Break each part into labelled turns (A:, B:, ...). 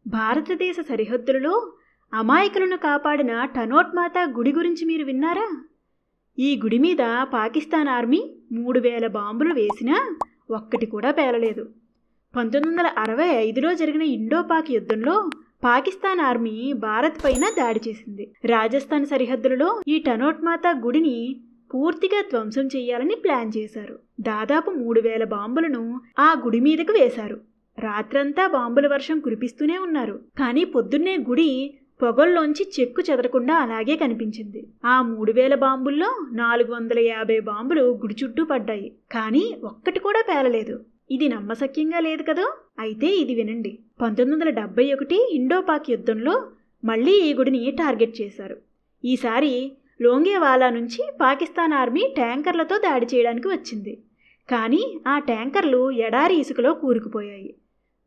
A: భారతదేశ సరిహద్దులలో అమాయకులను కాపాడిన టనోట్ మాతా గుడి గురించి మీరు విన్నారా? ఈ గుడి మీద పాకిస్తాన్ ఆర్మీ 3000 బాంబులు వేసినా ఒక్కటి కూడా పేలలేదు. 1965లో జరిగిన ఇండో-పాక్ యుద్ధంలో పాకిస్తాన్ ఆర్మీ భారత్ పైన దాడి చేసింది. రాజస్థాన్ సరిహద్దులలో ఈ టనోట్ మాతా గుడిని పూర్తిగా ధ్వంసం చేయాలని ప్లాన్ చేశారు. దాదాపు 3000 బాంబులను ఆ గుడి మీదకు వేశారు. రాత్రంతా బాంబుల వర్షం కురిపిస్తూనే ఉన్నారు. కానీ పొద్దున్నే గుడి పొగల్లోంచి చెక్కు చెదరకుండా అలాగే కనిపించింది. ఆ 3000 బాంబుల్లో 450 బాంబులు గుడి చుట్టూ పడ్డాయి. కానీ ఒక్కటి కూడా పేలలేదు. ఇది నమ్మశక్యంగా లేదు కదా? అయితే ఇది వినండి. 1971 ఇండో-పాక్ యుద్ధంలో మళ్ళీ ఈ గుడిని టార్గెట్ చేశారు. ఈసారి లోంగేవాలా నుంచి పాకిస్తాన్ ఆర్మీ ట్యాంకర్లతో దాడి చేయడానికి వచ్చింది. కానీ ఆ ట్యాంకర్లు ఎడారి ఇసుకలో కూరుకుపోయాయి.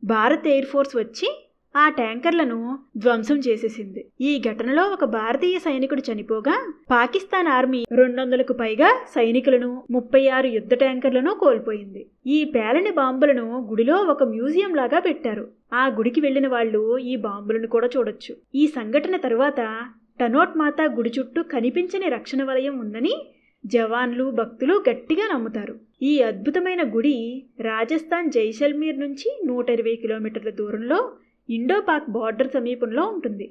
A: భారత్ ఎయిర్ ఫోర్స్ వచ్చి ఆ ట్యాంకర్లను ధ్వంసం చేసేసింది. ఈ ఘటనలో ఒక భారతీయ సైనికుడు చనిపోగా పాకిస్తాన్ ఆర్మీ 200కు పైగా సైనికులను 36 యుద్ధ ట్యాంకర్లను కోల్పోయింది. ఈ పేలని బాంబులను గుడిలో ఒక మ్యూజియం లాగా పెట్టారు. ఆ గుడికి వెళ్లిన వాళ్ళు ఈ బాంబులను కూడా చూడొచ్చు. ఈ సంఘటన తరువాత టనోట్ మాతా గుడి చుట్టూ కనిపించని రక్షణ వలయం ఉందని జవాన్లు, భక్తులు గట్టిగా నమ్ముతారు. ఈ అద్భుతమైన గుడి రాజస్థాన్ జైసల్మీర్ నుంచి 120 కిలోమీటర్ల దూరంలో ఇండో-పాక్ బార్డర్ సమీపంలో ఉంటుంది.